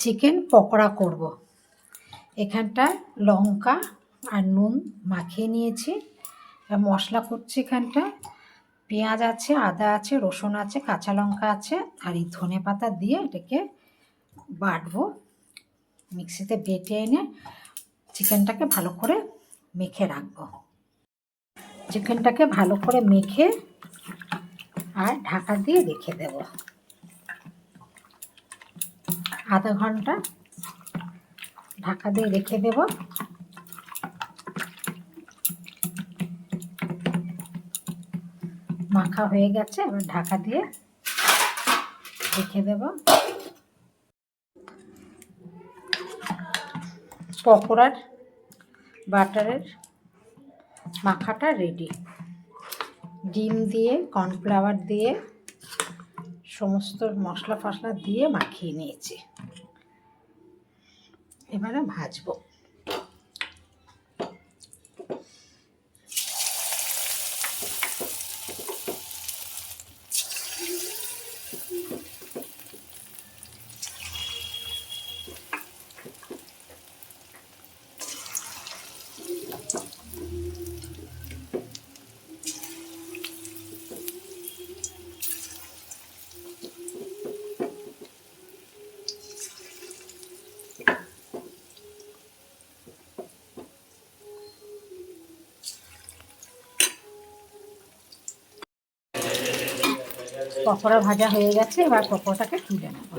Chicken pakora করব। এখানটায় লঙ্কা আর নুন মাখিয়ে নিয়েছি। মশলা করছি এখানটায় পেঁয়াজ আছে, আদা আছে, রসুন আছে, কাঁচা লঙ্কা আছে আর এই ধনে পাতা দিয়ে এটাকে বাটবো। মিক্সিতে বেটে এনে চিকেনটাকে ভালো করে মেখে রাখবো। চিকেনটাকে ভালো করে মেখে আর ঢাকা দিয়ে রেখে দেব। আধা ঘন্টা ঢাকা দিয়ে রেখে দেব। মাখা হয়ে গেছে, এবার ঢাকা দিয়ে রেখে দেব। পকোড়ার বাটারের মাখাটা রেডি। ডিম দিয়ে কর্নফ্লাওয়ার দিয়ে সমস্ত মশলা ফসলা দিয়ে মাখিয়ে নিয়েছি। এবারে ভাজবো। পকোড়া ভাজা হয়ে গেছে, এবার পকোড়াটাকে তুলে নেব।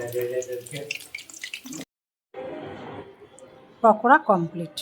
পকোড়া কমপ্লিট।